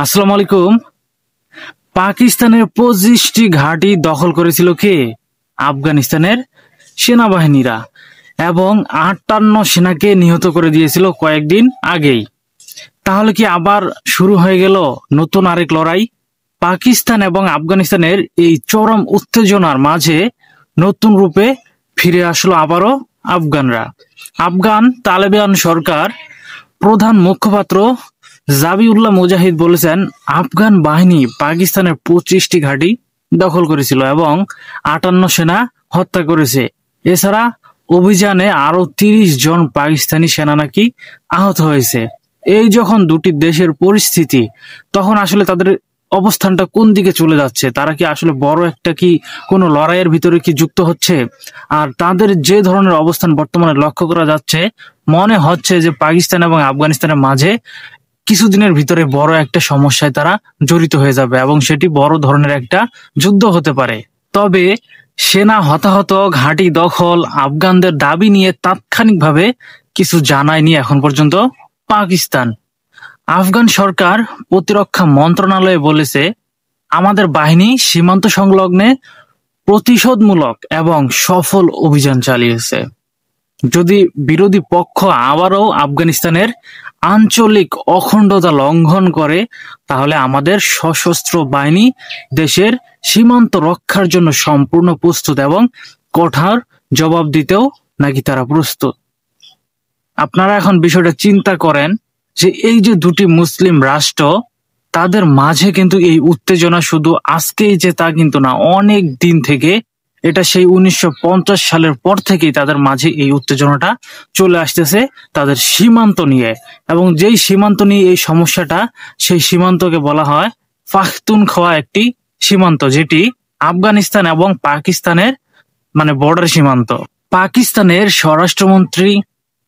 আসসালামু আলাইকুম। পাকিস্তানের 25টি ঘাঁটি দখল করেছিল কে? আফগানিস্তানের সেনাবাহিনীরা, এবং 58 সেনাকে নিহত করে দিয়েছিল কয়েকদিন আগেই। তাহলে কি আবার শুরু হয়ে গেল নতুন আরেক লড়াই? পাকিস্তান এবং আফগানিস্তানের এই চরম উত্তেজনার মাঝে নতুন রূপে ফিরে আসলো আবারও আফগানরা। আফগান তালেবান সরকার প্রধান মুখপাত্র জাবিউল্লাহ মুজাহিদ বলেছেন, আফগান বাহিনী পাকিস্তানের 25টি ঘাঁটি দখল করেছিল এবং 58 সেনা হত্যা করেছে। এছাড়া অভিযানে আরো 30 জন পাকিস্তানি সেনা নাকি আহত হয়েছে। এই যখন দুটি দেশের পরিস্থিতি, তখন আসলে তাদের অবস্থানটা কোন দিকে চলে যাচ্ছে? তারা কি আসলে বড় একটা কি কোনো লড়াইয়ের ভিতরে কি যুক্ত হচ্ছে? আর তাদের যে ধরনের অবস্থান বর্তমানে লক্ষ্য করা যাচ্ছে, মনে হচ্ছে যে পাকিস্তান এবং আফগানিস্তানের মাঝে কিছুদিনের ভিতরে বড় একটা সমস্যায় তারা জড়িত হয়ে যাবে এবং সেটি বড় ধরনের একটা যুদ্ধ হতে পারে। তবে সেনা হতাহত, ঘাঁটি দখল, আফগানদের দাবি নিয়ে তাৎক্ষণিকভাবে কিছু জানায়নি এখন পর্যন্ত পাকিস্তান। আফগান সরকার প্রতিরক্ষা মন্ত্রণালয় বলেছে, আমাদের বাহিনী সীমান্ত সংলগ্নে প্রতিশোধমূলক এবং সফল অভিযান চালিয়েছে। যদি বিরোধী পক্ষ আবারও আফগানিস্তানের আঞ্চলিক অখণ্ডতা লঙ্ঘন করে, তাহলে আমাদের সশস্ত্র বাহিনী দেশের সীমান্ত রক্ষার জন্য সম্পূর্ণ প্রস্তুত এবং কঠোর জবাব দিতেও নাকি তারা প্রস্তুত। আপনারা এখন বিষয়টা চিন্তা করেন যে এই যে দুটি মুসলিম রাষ্ট্র, তাদের মাঝে কিন্তু এই উত্তেজনা শুধু আজকেই যে তা কিন্তু না, অনেক দিন থেকে, এটা সেই 1950 সালের পর থেকেই তাদের মাঝে এই উত্তেজনাটা চলে আসতেছে তাদের সীমান্ত নিয়ে। এবং যেই সীমান্ত নিয়ে এই সমস্যাটা, সেই সীমান্তকে বলা হয় পাখতুনখোয়া একটি সীমান্ত, যেটি আফগানিস্তান এবং পাকিস্তানের বর্ডার সীমান্ত। পাকিস্তানের স্বরাষ্ট্রমন্ত্রী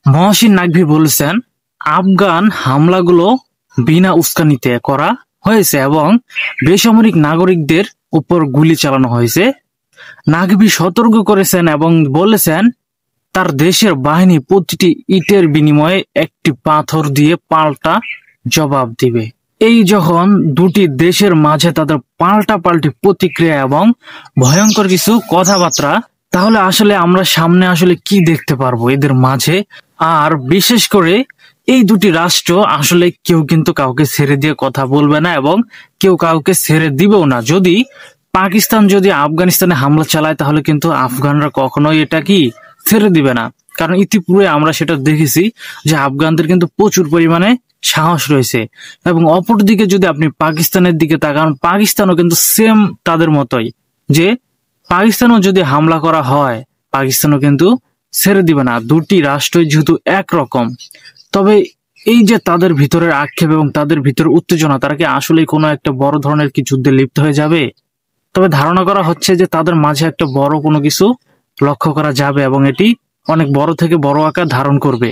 মহসিন নাকভি বলেছেন, আফগান হামলাগুলো বিনা উস্কানিতে করা হয়েছে এবং বেসামরিক নাগরিকদের উপর গুলি চালানো হয়েছে। নাকভি সতর্ক করেছেন এবং বলেছেন, তার দেশের বাহিনী প্রতিটি ইটের বিনিময়ে একটি পাথর দিয়ে পাল্টা জবাব দিবে। এই যখন দুটি দেশের মাঝে তাদের পাল্টাপাল্টি প্রতিক্রিয়া এবং ভয়ঙ্কর কিছু কথাবার্তা, তাহলে আসলে আমরা সামনে আসলে কি দেখতে পারবো এদের মাঝে? আর বিশেষ করে এই দুটি রাষ্ট্র আসলে কেউ কিন্তু কাউকে ছেড়ে দিয়ে কথা বলবে না এবং কেউ কাউকে ছেড়ে দিবেও না। যদি পাকিস্তান যদি আফগানিস্তানে হামলা চালায়, তাহলে কিন্তু আফগানরা কখনোই এটা কি ছেড়ে দিবে না। কারণ ইতিপূর্বে আমরা সেটা দেখেছি যে আফগানদের কিন্তু প্রচুর পরিমাণে সাহস রয়েছে। এবং অপরদিকে যদি আপনি পাকিস্তানের দিকে তাকান, পাকিস্তানও কিন্তু সেম তাদের মতোই, যে পাকিস্তানও যদি হামলা করা হয়, পাকিস্তানও কিন্তু ছেড়ে দিবে না। দুটি রাষ্ট্রই যেহেতু একরকম, তবে এই যে তাদের ভিতরের আক্ষেপ এবং তাদের ভিতরে উত্তেজনা, তারা কি আসলে কোনো একটা বড় ধরনের কি যুদ্ধে লিপ্ত হয়ে যাবে? তবে ধারণা করা হচ্ছে যে তাদের মাঝে একটা বড় কোনো কিছু লক্ষ্য করা যাবে এবং এটি অনেক বড় থেকে বড় আকার ধারণ করবে।